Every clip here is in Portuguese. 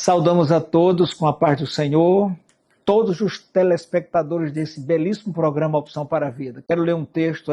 Saudamos a todos com a paz do Senhor, todos os telespectadores desse belíssimo programa Opção para a Vida. Quero ler um texto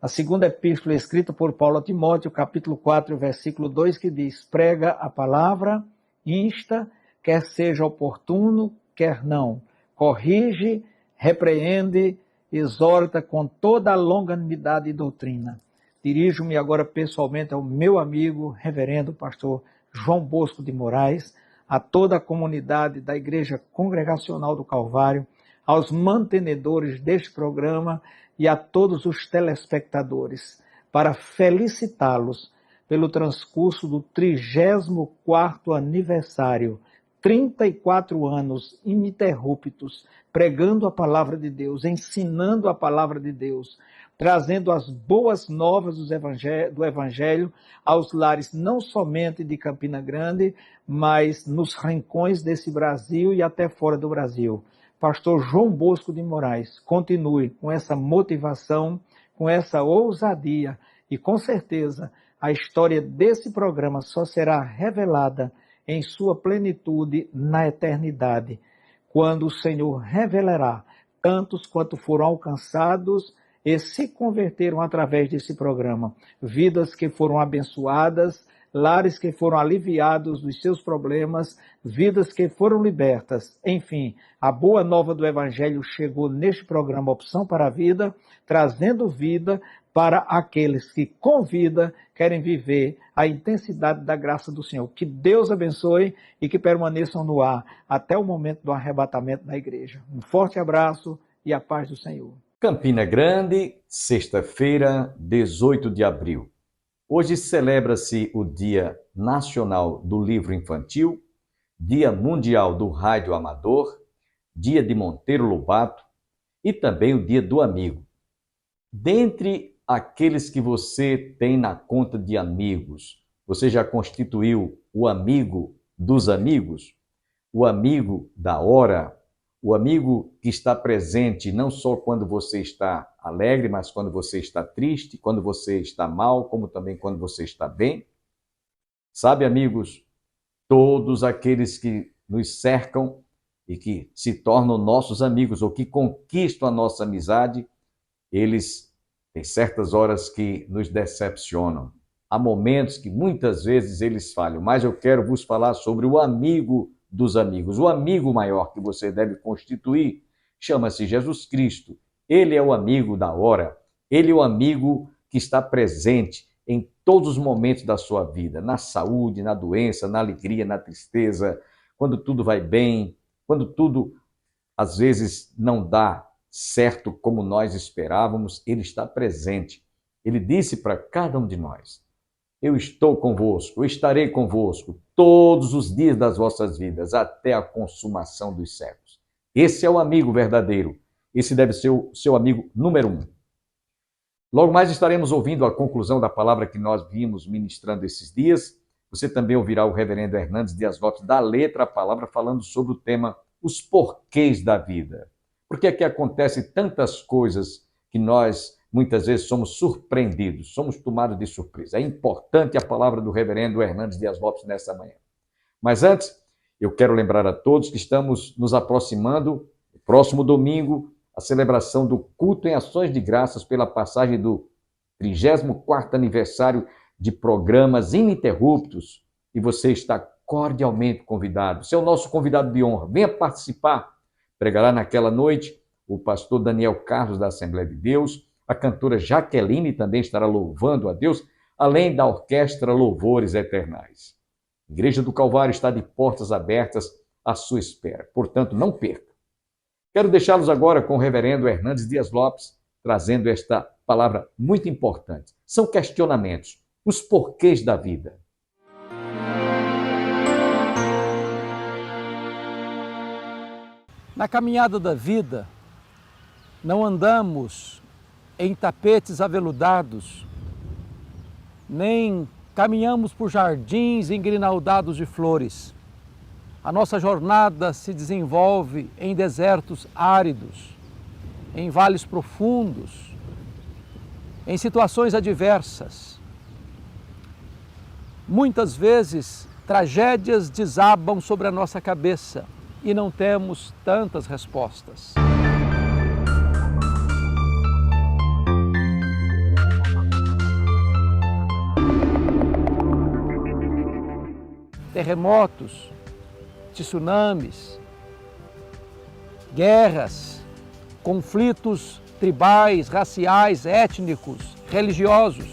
na segunda epístola escrita por Paulo a Timóteo, capítulo 4, versículo 2, que diz: prega a palavra, insta, quer seja oportuno, quer não, corrige, repreende, exorta com toda a longanimidade e doutrina. Dirijo-me agora pessoalmente ao meu amigo, reverendo pastor João Bosco de Moraes, a toda a comunidade da Igreja Congregacional do Calvário, aos mantenedores deste programa e a todos os telespectadores, para felicitá-los pelo transcurso do 34º aniversário, 34 anos ininterruptos, pregando a palavra de Deus, ensinando a palavra de Deus, trazendo as boas novas do Evangelho aos lares não somente de Campina Grande, mas nos rincões desse Brasil e até fora do Brasil. Pastor João Bosco de Moraes, continue com essa motivação, com essa ousadia e com certeza a história desse programa só será revelada em sua plenitude na eternidade, quando o Senhor revelará tantos quanto foram alcançados e se converteram através desse programa, vidas que foram abençoadas, lares que foram aliviados dos seus problemas, vidas que foram libertas. Enfim, a boa nova do Evangelho chegou neste programa Opção para a Vida, trazendo vida para aqueles que com vida querem viver a intensidade da graça do Senhor. Que Deus abençoe e que permaneçam no ar até o momento do arrebatamento da igreja. Um forte abraço e a paz do Senhor. Campina Grande, sexta-feira, 18 de abril. Hoje celebra-se o Dia Nacional do Livro Infantil, Dia Mundial do Rádio Amador, Dia de Monteiro Lobato e também o Dia do Amigo. Dentre aqueles que você tem na conta de amigos, você já constituiu o amigo dos amigos? O amigo da hora? O amigo que está presente não só quando você está alegre, mas quando você está triste, quando você está mal, como também quando você está bem. Sabe, amigos, todos aqueles que nos cercam e que se tornam nossos amigos ou que conquistam a nossa amizade, eles têm certas horas que nos decepcionam. Há momentos que muitas vezes eles falham, mas eu quero vos falar sobre o amigo dos amigos. O amigo maior que você deve constituir chama-se Jesus Cristo. Ele é o amigo da hora. Ele é o amigo que está presente em todos os momentos da sua vida, na saúde, na doença, na alegria, na tristeza, quando tudo vai bem, quando tudo às vezes não dá certo como nós esperávamos, ele está presente. Ele disse para cada um de nós: eu estou convosco, eu estarei convosco todos os dias das vossas vidas, até a consumação dos séculos. Esse é o amigo verdadeiro. Esse deve ser o seu amigo número 1. Logo mais estaremos ouvindo a conclusão da palavra que nós vimos ministrando esses dias. Você também ouvirá o reverendo Hernandes Dias Lopes da Letra a Palavra falando sobre o tema os porquês da vida. Por que é que acontecem tantas coisas que nós muitas vezes somos surpreendidos, somos tomados de surpresa? É importante a palavra do reverendo Hernandes Dias Lopes nessa manhã. Mas antes, eu quero lembrar a todos que estamos nos aproximando, no próximo domingo, a celebração do culto em ações de graças pela passagem do 34º aniversário de programas ininterruptos, e você está cordialmente convidado. Você é o nosso convidado de honra. Venha participar. Pregará naquela noite o pastor Daniel Carlos da Assembleia de Deus, a cantora Jaqueline também estará louvando a Deus, além da orquestra Louvores Eternais. A Igreja do Calvário está de portas abertas à sua espera, portanto, não perca. Quero deixá-los agora com o reverendo Hernandes Dias Lopes, trazendo esta palavra muito importante. São questionamentos, os porquês da vida. Na caminhada da vida, não andamos em tapetes aveludados, nem caminhamos por jardins engrinaldados de flores. A nossa jornada se desenvolve em desertos áridos, em vales profundos, em situações adversas. Muitas vezes tragédias desabam sobre a nossa cabeça e não temos tantas respostas. Terremotos, tsunamis, guerras, conflitos tribais, raciais, étnicos, religiosos,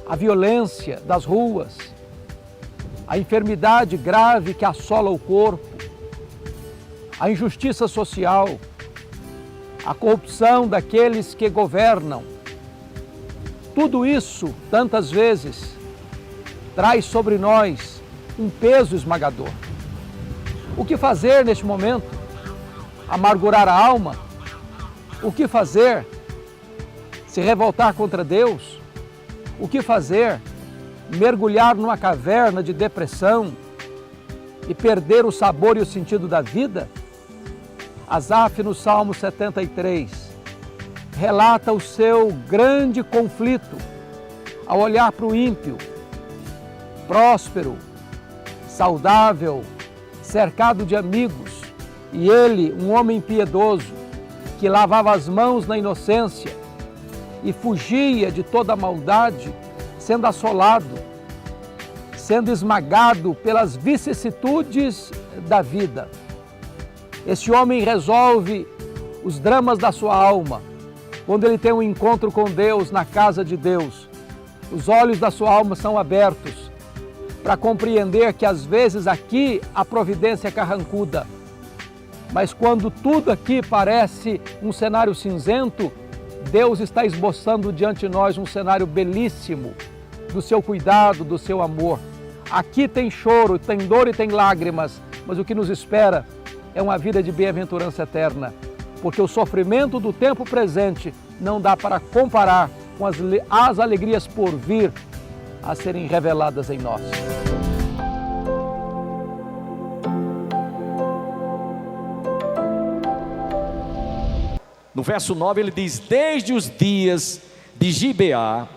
a violência das ruas, a enfermidade grave que assola o corpo, a injustiça social, a corrupção daqueles que governam. Tudo isso, tantas vezes, traz sobre nós um peso esmagador. O que fazer neste momento? Amargurar a alma? O que fazer? Se revoltar contra Deus? O que fazer? Mergulhar numa caverna de depressão e perder o sabor e o sentido da vida? Asaf, no Salmo 73, relata o seu grande conflito ao olhar para o ímpio, próspero, saudável, cercado de amigos, e ele, um homem piedoso, que lavava as mãos na inocência e fugia de toda a maldade, sendo assolado, sendo esmagado pelas vicissitudes da vida. Esse homem resolve os dramas da sua alma quando ele tem um encontro com Deus na casa de Deus. Os olhos da sua alma são abertos para compreender que às vezes aqui a providência é carrancuda, mas quando tudo aqui parece um cenário cinzento, Deus está esboçando diante de nós um cenário belíssimo do seu cuidado, do seu amor. Aqui tem choro, tem dor e tem lágrimas, mas o que nos espera é uma vida de bem-aventurança eterna, porque o sofrimento do tempo presente não dá para comparar com as alegrias por vir a serem reveladas em nós. No verso 9 ele diz: desde os dias de Gibeá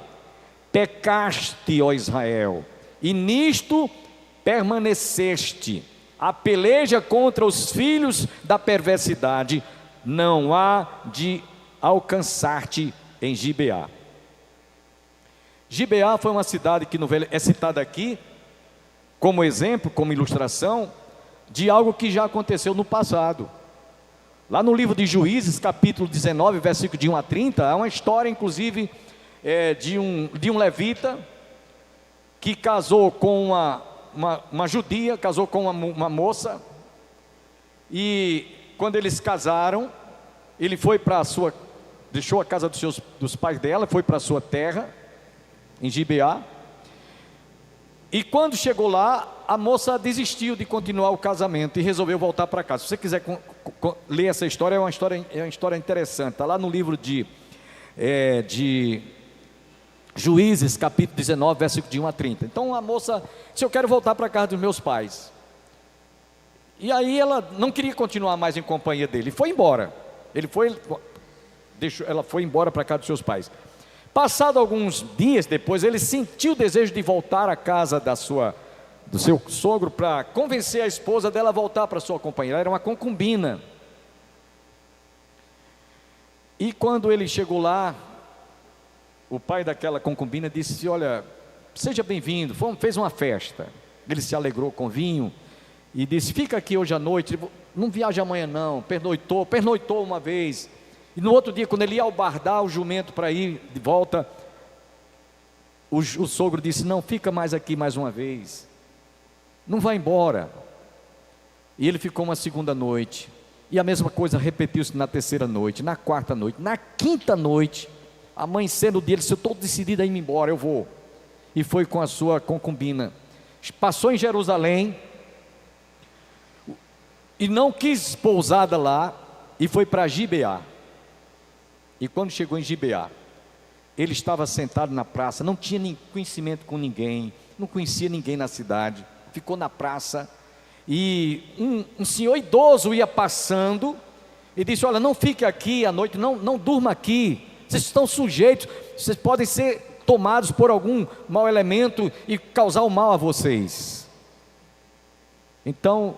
pecaste, ó Israel, e nisto permaneceste. A peleja contra os filhos da perversidade não há de alcançar-te em Gibeá. Gibeá foi uma cidade que no Velho é citada aqui como exemplo, como ilustração de algo que já aconteceu no passado. Lá no livro de Juízes, capítulo 19, versículo de 1 a 30, há uma história, inclusive, de um levita que casou com uma judia, casou com uma moça, e quando eles casaram, ele foi para deixou a casa dos pais dela, foi para a sua terra, em Gibeá, e quando chegou lá, a moça desistiu de continuar o casamento e resolveu voltar para casa. Se você quiser ler essa história, é uma história interessante. Está lá no livro de Juízes, capítulo 19, versículo de 1 a 30. Então a moça disse: eu quero voltar para a casa dos meus pais. E aí ela não queria continuar mais em companhia dele, e foi embora. Ela foi embora para a casa dos seus pais. Passado alguns dias depois, ele sentiu o desejo de voltar à casa do seu sogro para convencer a esposa dela a voltar para sua companheira. Ela era uma concubina. E quando ele chegou lá, o pai daquela concubina disse: olha, seja bem-vindo, fez uma festa. Ele se alegrou com vinho e disse: fica aqui hoje à noite, não viaja amanhã não. Pernoitou uma vez. E no outro dia, quando ele ia albardar o jumento para ir de volta, o sogro disse: não, fica mais aqui mais uma vez, não vai embora. E ele ficou uma segunda noite, e a mesma coisa repetiu-se na terceira noite, na quarta noite, na quinta noite, amanhecendo o dia, ele disse: eu estou decidido a ir embora, eu vou. E foi com a sua concubina, passou em Jerusalém, e não quis pousada lá, e foi para Gibeá. E quando chegou em Gibeá, ele estava sentado na praça, não tinha nem conhecimento com ninguém, não conhecia ninguém na cidade, ficou na praça, e um senhor idoso ia passando, e disse: olha, não fique aqui à noite, não durma aqui, vocês estão sujeitos, vocês podem ser tomados por algum mau elemento e causar o mal a vocês. Então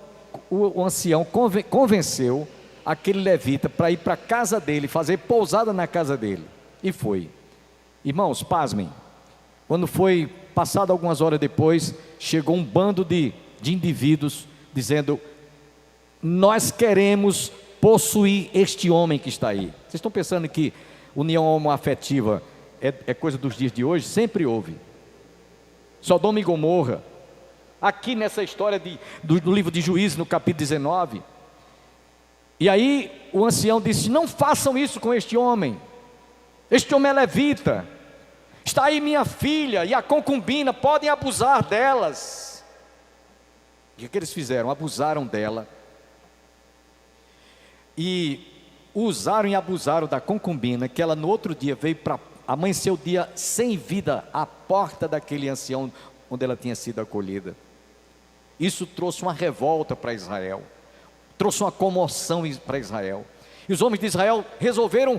o ancião convenceu aquele levita para ir para a casa dele, fazer pousada na casa dele, e foi. Irmãos, pasmem, quando foi passado algumas horas depois, chegou um bando de indivíduos dizendo: nós queremos possuir este homem que está aí. Vocês estão pensando que união homoafetiva é coisa dos dias de hoje? Sempre houve. Sodoma e Gomorra, aqui nessa história do livro de Juízes, no capítulo 19, e aí o ancião disse: não façam isso com este homem é levita, está aí minha filha e a concubina, podem abusar delas. E o que eles fizeram? Abusaram dela, e usaram e abusaram da concubina, que ela no outro dia veio para amanhecer o dia sem vida à porta daquele ancião onde ela tinha sido acolhida. Isso trouxe uma revolta para Israel, trouxe uma comoção para Israel, e os homens de Israel resolveram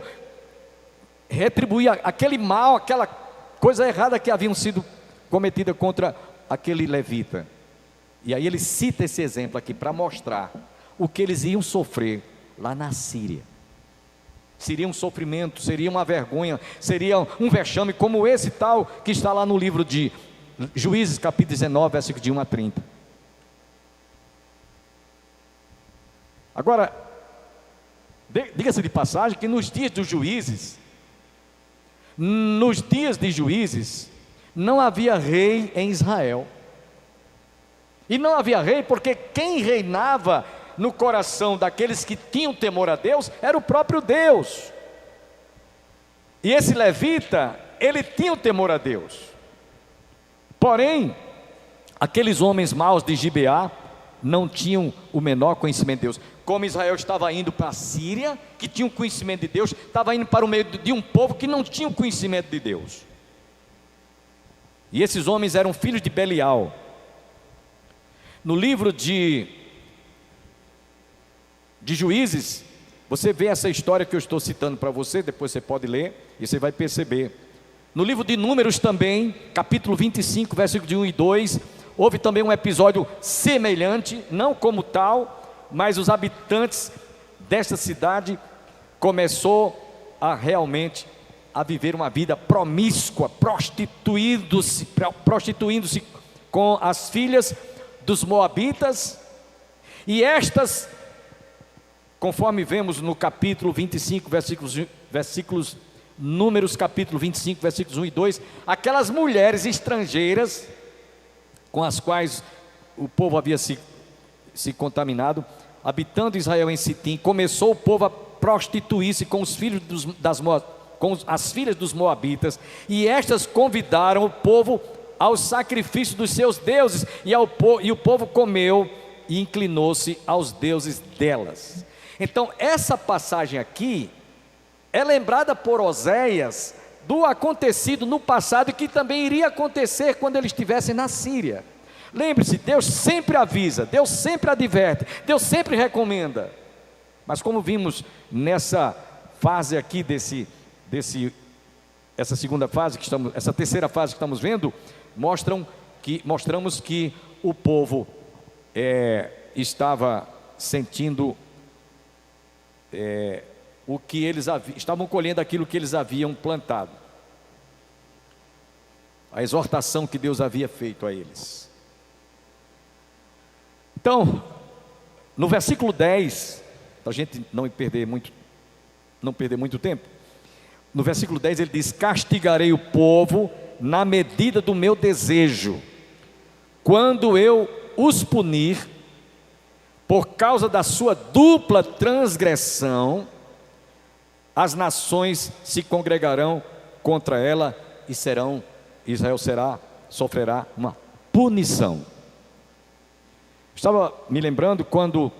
retribuir aquele mal, aquela coisa errada que haviam sido cometida contra aquele levita. E aí ele cita esse exemplo aqui para mostrar o que eles iam sofrer lá na Síria. Seria um sofrimento, seria uma vergonha, seria um vexame como esse tal que está lá no livro de Juízes capítulo 19, versículo de 1 a 30. Agora, diga-se de passagem que nos dias dos juízes, não havia rei em Israel. E não havia rei porque quem reinava no coração daqueles que tinham temor a Deus era o próprio Deus. E esse levita, ele tinha o temor a Deus. Porém, aqueles homens maus de Gibeá não tinham o menor conhecimento de Deus. Como Israel estava indo para a Síria, que tinha um conhecimento de Deus, estava indo para o meio de um povo que não tinha o conhecimento de Deus. E esses homens eram filhos de Belial. No livro de Juízes, você vê essa história que eu estou citando para você, depois você pode ler e você vai perceber. No livro de Números também, capítulo 25, versículo de 1 e 2, houve também um episódio semelhante, não como tal, mas os habitantes desta cidade começou a realmente a viver uma vida promíscua, prostituindo-se com as filhas dos moabitas, e estas, conforme vemos no capítulo 25, versículos Números capítulo 25, versículos 1 e 2, aquelas mulheres estrangeiras com as quais o povo havia se contaminado, habitando Israel em Sitim, começou o povo a prostituir-se com os filhos com as filhas dos moabitas, e estas convidaram o povo aos sacrifícios dos seus deuses, e o povo comeu e inclinou-se aos deuses delas. Então essa passagem aqui é lembrada por Oséias do acontecido no passado, que também iria acontecer quando eles estivessem na Síria. Lembre-se, Deus sempre avisa, Deus sempre adverte, Deus sempre recomenda. Mas como vimos nessa fase aqui essa segunda fase essa terceira fase que estamos vendo, mostramos que o povo estava sentindo o que eles estavam colhendo, aquilo que eles haviam plantado, a exortação que Deus havia feito a eles. Então, no versículo 10, para a gente não perder muito tempo, no versículo 10 ele diz: castigarei o povo na medida do meu desejo, quando eu os punir, por causa da sua dupla transgressão, as nações se congregarão contra ela, e Israel sofrerá uma punição. Estava me lembrando quando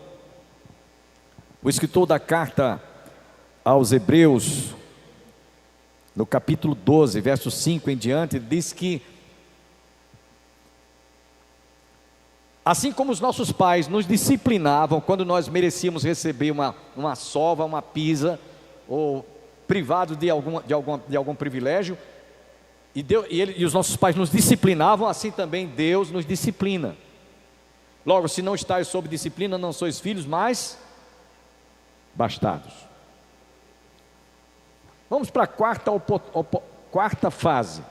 o escritor da carta aos Hebreus, no capítulo 12, verso 5 em diante, diz que assim como os nossos pais nos disciplinavam quando nós merecíamos receber uma sova, uma pisa, ou privado de algum privilégio, e os nossos pais nos disciplinavam, assim também Deus nos disciplina. Logo, se não estáis sob disciplina, não sois filhos, mas bastardos. Vamos para a quarta fase.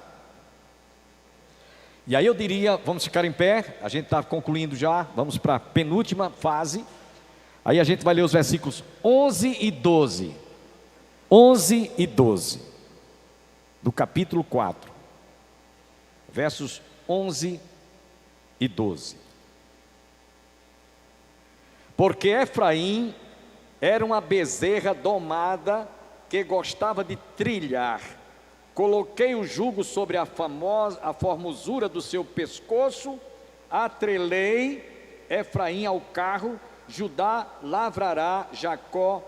E aí eu diria, vamos ficar em pé, a gente está concluindo já, vamos para a penúltima fase. Aí a gente vai ler os versículos 11 e 12. 11 e 12 do capítulo 4, versos 11 e 12. Porque Efraim era uma bezerra domada que gostava de trilhar. Coloquei o jugo sobre a formosura do seu pescoço, atrelei Efraim ao carro, Judá lavrará, Jacó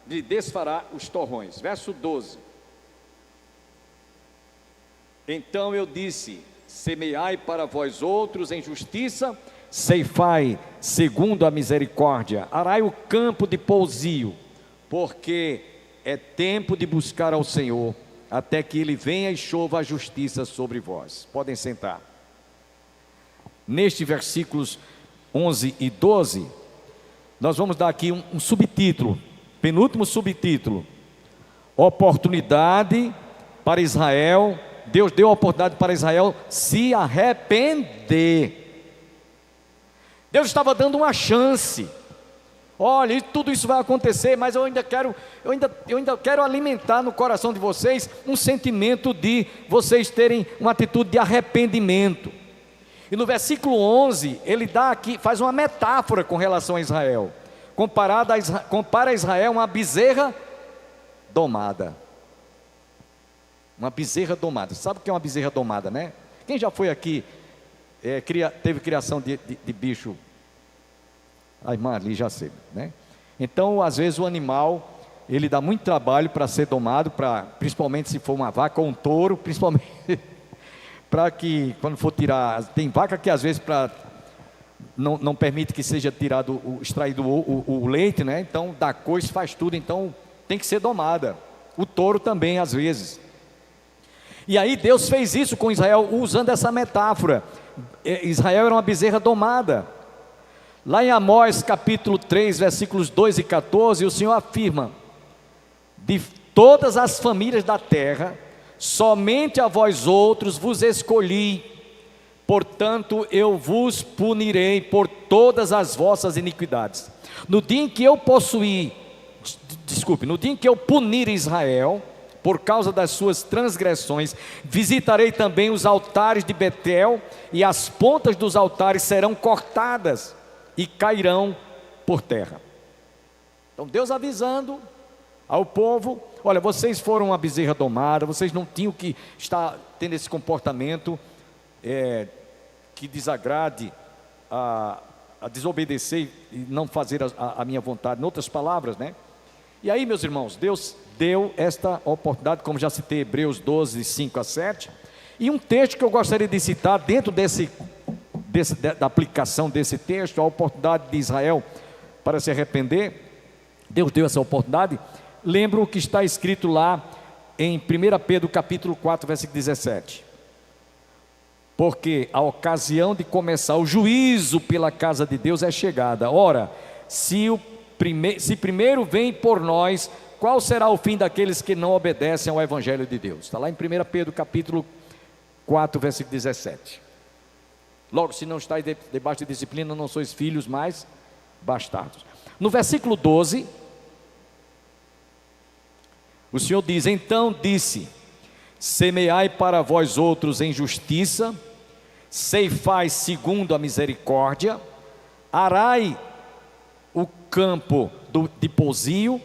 lhe desfará os torrões. Verso 12. Então eu disse: semeai para vós outros em justiça, ceifai segundo a misericórdia, arai o campo de pousio, porque é tempo de buscar ao Senhor, até que Ele venha e chova a justiça sobre vós. Podem sentar. Nestes versículos 11 e 12, nós vamos dar aqui um subtítulo, penúltimo subtítulo: oportunidade para Israel. Deus deu a oportunidade para Israel se arrepender. Deus estava dando uma chance. Olha, tudo isso vai acontecer, mas eu ainda quero alimentar no coração de vocês um sentimento de vocês terem uma atitude de arrependimento. E no versículo 11, ele dá aqui, faz uma metáfora com relação a Israel. Compara Israel a uma bezerra domada. Uma bezerra domada. Sabe o que é uma bezerra domada, né? Quem já foi aqui, teve criação de bicho? A irmã ali já sei, né? Então, às vezes o animal, ele dá muito trabalho para ser domado, principalmente se for uma vaca ou um touro, principalmente para que, quando for tirar, tem vaca que às vezes não permite que seja extraído o leite, né? Então dá coice, faz tudo, então tem que ser domada. O touro também às vezes. E aí Deus fez isso com Israel usando essa metáfora. Israel era uma bezerra domada. Lá em Amós capítulo 3, versículos 2 e 14, o Senhor afirma: de todas as famílias da terra, somente a vós outros vos escolhi, portanto eu vos punirei por todas as vossas iniquidades. No dia em que eu punir Israel, por causa das suas transgressões, visitarei também os altares de Betel, e as pontas dos altares serão cortadas e cairão por terra. Então Deus avisando ao povo: olha, vocês foram uma bezerra domada, vocês não tinham que estar tendo esse comportamento que desagrade, a desobedecer e não fazer a minha vontade, em outras palavras, né? E aí, meus irmãos, Deus deu esta oportunidade, como já citei, Hebreus 12, 5 a 7, e um texto que eu gostaria de citar dentro da aplicação desse texto, a oportunidade de Israel para se arrepender. Deus deu essa oportunidade. Lembra o que está escrito lá em 1 Pedro capítulo 4, versículo 17: porque a ocasião de começar o juízo pela casa de Deus é chegada. Ora, se primeiro vem por nós, qual será o fim daqueles que não obedecem ao Evangelho de Deus? Está lá em 1 Pedro capítulo 4, versículo 17. Logo, se não estáis debaixo de disciplina, não sois filhos, mas bastardos. No versículo 12, o Senhor diz: então disse: semeai para vós outros em justiça, ceifai segundo a misericórdia, arai o campo de pousio,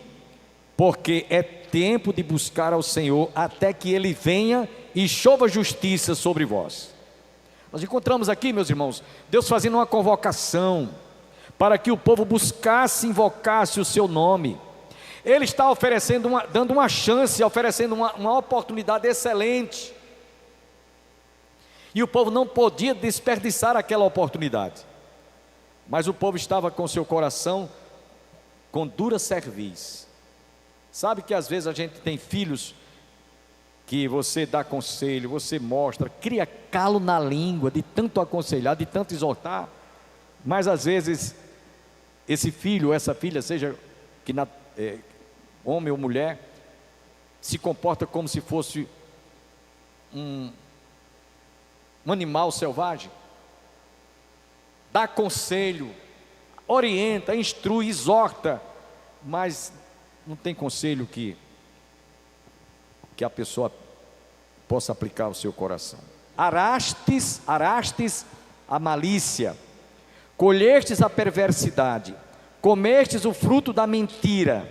porque é tempo de buscar ao Senhor, até que Ele venha e chova justiça sobre vós. Nós encontramos aqui, meus irmãos, Deus fazendo uma convocação para que o povo buscasse, invocasse o seu nome. Ele está dando uma chance, oferecendo uma oportunidade excelente. E o povo não podia desperdiçar aquela oportunidade. Mas o povo estava com seu coração com dura cerviz. Sabe que às vezes a gente tem filhos que você dá conselho, você mostra, cria calo na língua de tanto aconselhar, de tanto exortar, mas às vezes esse filho ou essa filha, seja que homem ou mulher, se comporta como se fosse um animal selvagem, dá conselho, orienta, instrui, exorta, mas não tem conselho que a pessoa possa aplicar ao seu coração. Arastes a malícia, colhestes a perversidade, comestes o fruto da mentira,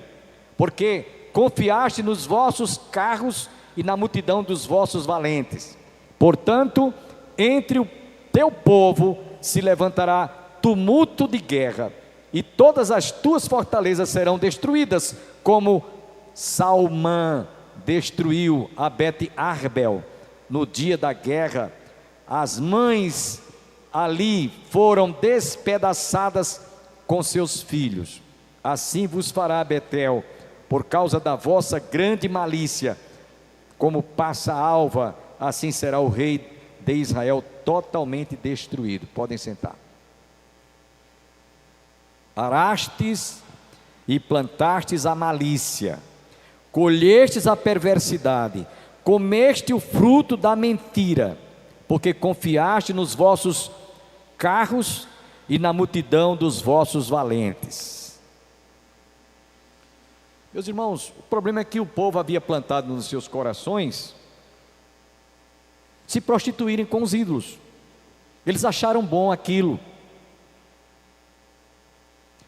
porque confiaste nos vossos carros e na multidão dos vossos valentes. Portanto, entre o teu povo se levantará tumulto de guerra, e todas as tuas fortalezas serão destruídas, como Salmã destruiu a Bet-Arbel no dia da guerra. As mães ali foram despedaçadas com seus filhos. Assim vos fará Betel, por causa da vossa grande malícia. Como passa a alva, assim será o rei de Israel totalmente destruído. Podem sentar. Arastes e plantastes a malícia, colhestes a perversidade, comeste o fruto da mentira, porque confiaste nos vossos carros e na multidão dos vossos valentes. Meus irmãos, o problema é que o povo havia plantado nos seus corações se prostituírem com os ídolos. Eles acharam bom aquilo.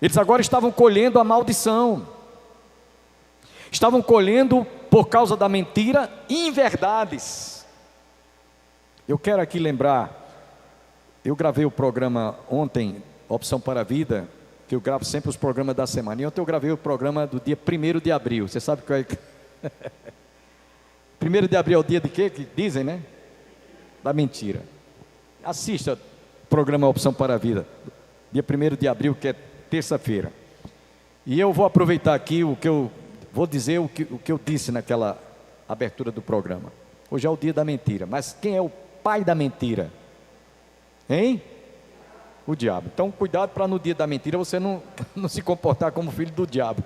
Eles agora estavam colhendo a maldição. Estavam colhendo, por causa da mentira, inverdades. Eu quero aqui lembrar, eu gravei o programa ontem, Opção para a Vida, que eu gravo sempre os programas da semana. E ontem eu gravei o programa do dia 1º de abril. Você sabe qual é? 1º de abril é o dia de quê? Que dizem, né? Da mentira. Assista o programa Opção para a Vida, dia 1º de abril, que é terça-feira. E eu vou aproveitar aqui o que eu vou dizer, o que eu disse naquela abertura do programa. Hoje é o dia da mentira, mas quem é o pai da mentira? Hein? O diabo. Então cuidado para no dia da mentira você não se comportar como filho do diabo.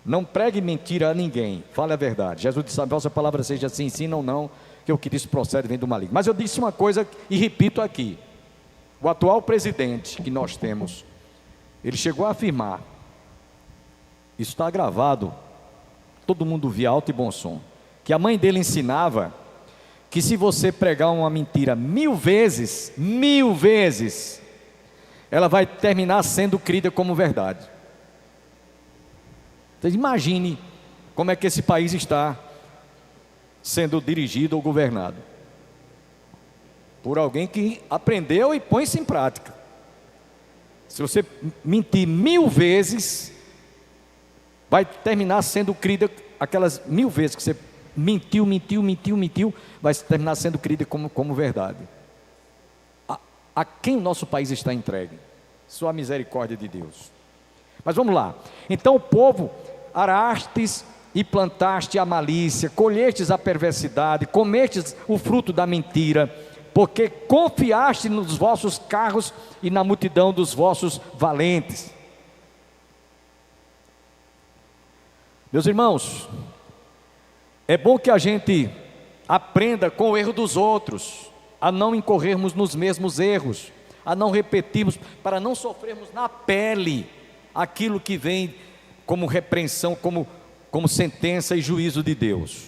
Não pregue mentira a ninguém, fale a verdade. Jesus disse: a vossa palavra seja assim, sim ou não, que o que disse procede vem do maligno. Mas eu disse uma coisa e repito aqui: o atual presidente que nós temos, ele chegou a afirmar, isso está gravado, todo mundo via alto e bom som, que a mãe dele ensinava que se você pregar uma mentira 1000 vezes, ela vai terminar sendo crida como verdade. Então, imagine como é que esse país está sendo dirigido ou governado por alguém que aprendeu e põe isso em prática. Se você mentir 1000 vezes, vai terminar sendo crida, aquelas 1000 vezes que você mentiu, vai terminar sendo crida como verdade. A quem o nosso país está entregue? Só a misericórdia de Deus. Mas vamos lá. Então o povo, arastes e plantaste a malícia, colhestes a perversidade, comestes o fruto da mentira, porque confiaste nos vossos carros e na multidão dos vossos valentes. Meus irmãos, é bom que a gente aprenda com o erro dos outros, a não incorrermos nos mesmos erros, a não repetirmos, para não sofrermos na pele aquilo que vem como repreensão, como sentença e juízo de Deus.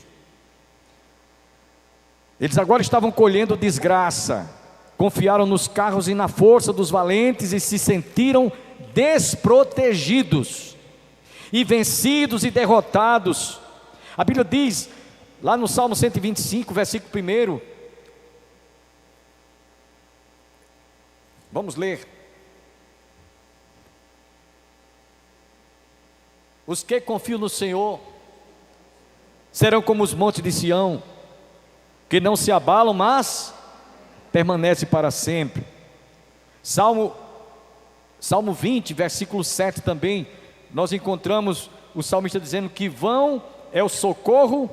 Eles agora estavam colhendo desgraça, confiaram nos carros e na força dos valentes e se sentiram desprotegidos, e vencidos e derrotados. A Bíblia diz, lá no Salmo 125, versículo 1, vamos ler: os que confiam no Senhor serão como os montes de Sião, que não se abalam, mas permanece para sempre. Salmo 20, versículo 7 também, nós encontramos o salmista dizendo que vão é o socorro.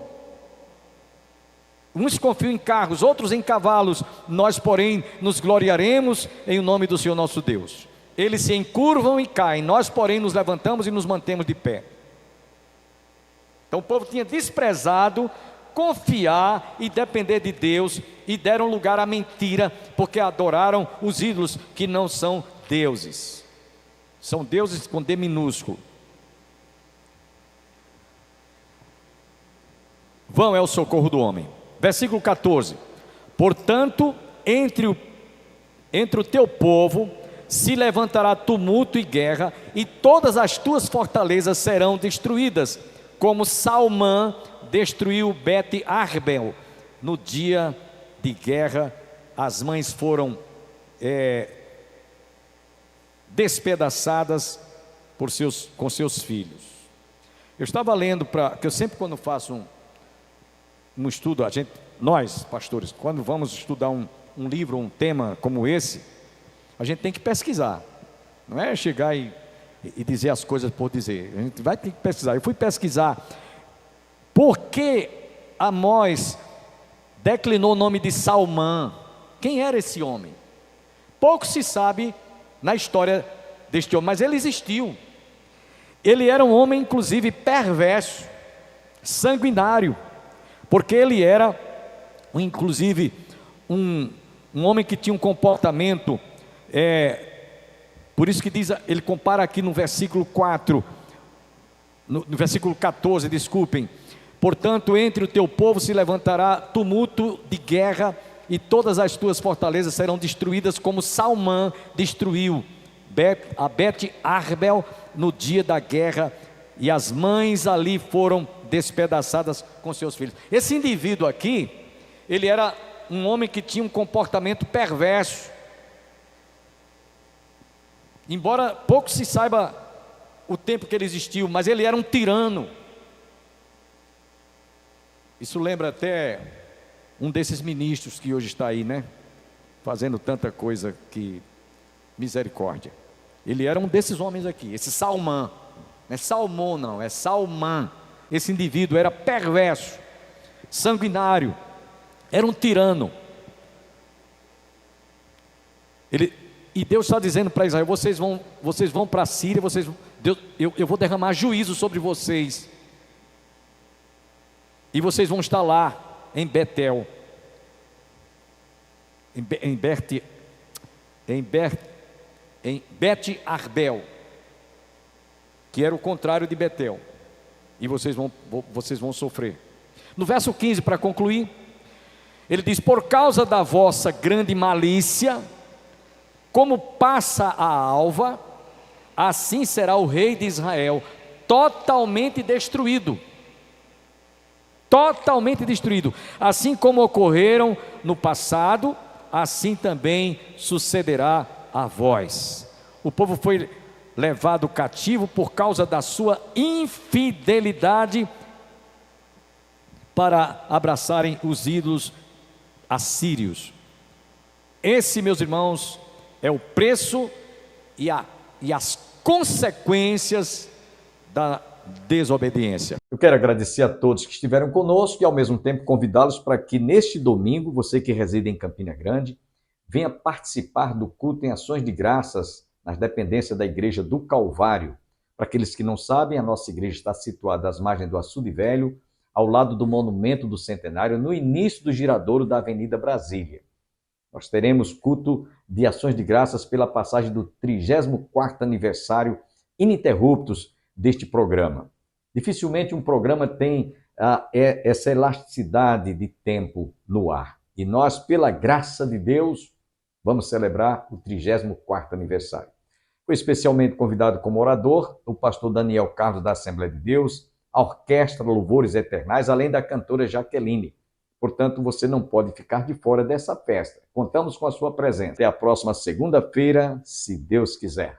Uns confiam em carros, outros em cavalos, nós, porém, nos gloriaremos em nome do Senhor nosso Deus. Eles se encurvam e caem, nós, porém, nos levantamos e nos mantemos de pé. Então o povo tinha desprezado confiar e depender de Deus e deram lugar à mentira, porque adoraram os ídolos que não são deuses. São deuses com D minúsculo. Vão é o socorro do homem. Versículo 14. Portanto, entre o teu povo se levantará tumulto e guerra, e todas as tuas fortalezas serão destruídas, como Salmã destruiu Bet-Arbel. No dia de guerra, as mães foram despedaçadas com seus filhos. Eu estava lendo, que eu sempre quando faço um estudo, nós pastores, quando vamos estudar um livro, um tema como esse, a gente tem que pesquisar, não é chegar e dizer as coisas por dizer, a gente vai ter que pesquisar. Eu fui pesquisar por que Amós declinou o nome de Salmã. Quem era esse homem? Pouco se sabe na história deste homem, mas ele existiu. Ele era um homem inclusive perverso, sanguinário, porque ele era inclusive um homem que tinha um comportamento, por isso que diz, ele compara aqui no versículo 4, no versículo 14, desculpem. Portanto, entre o teu povo se levantará tumulto de guerra, e todas as tuas fortalezas serão destruídas, como Salmã destruiu a Bet-Arbel no dia da guerra, e as mães ali foram despedaçadas com seus filhos. Esse indivíduo aqui, ele era um homem que tinha um comportamento perverso, embora pouco se saiba o tempo que ele existiu, mas ele era um tirano. Isso lembra até um desses ministros que hoje está aí, né? Fazendo tanta coisa que... misericórdia. Ele era um desses homens aqui, esse Salmã. Não é Salmão não, é Salmã. Esse indivíduo era perverso, sanguinário, era um tirano. E Deus está dizendo para Israel: vocês vão para a Síria, eu vou derramar juízo sobre vocês, e vocês vão estar lá em Betel, em Bet-Arbel, que era o contrário de Betel, e vocês vão sofrer. No verso 15, para concluir, ele diz: por causa da vossa grande malícia, como passa a alva, assim será o rei de Israel totalmente destruído. Totalmente destruído. Assim como ocorreram no passado, assim também sucederá a vós. O povo foi levado cativo por causa da sua infidelidade, para abraçarem os ídolos assírios. Esse, meus irmãos, é o preço e as consequências da desobediência. Eu quero agradecer a todos que estiveram conosco e ao mesmo tempo convidá-los para que neste domingo, você que reside em Campina Grande, venha participar do culto em ações de graças nas dependências da Igreja do Calvário. Para aqueles que não sabem, a nossa igreja está situada às margens do Açude Velho, ao lado do Monumento do Centenário, no início do giradouro da Avenida Brasília. Nós teremos culto de ações de graças pela passagem do 34º aniversário ininterruptos deste programa. Dificilmente um programa tem essa elasticidade de tempo no ar. E nós, pela graça de Deus, vamos celebrar o 34º aniversário. Foi especialmente convidado como orador o pastor Daniel Carlos, da Assembleia de Deus, a Orquestra Louvores Eternais, além da cantora Jaqueline. Portanto, você não pode ficar de fora dessa festa. Contamos com a sua presença. Até a próxima segunda-feira, se Deus quiser.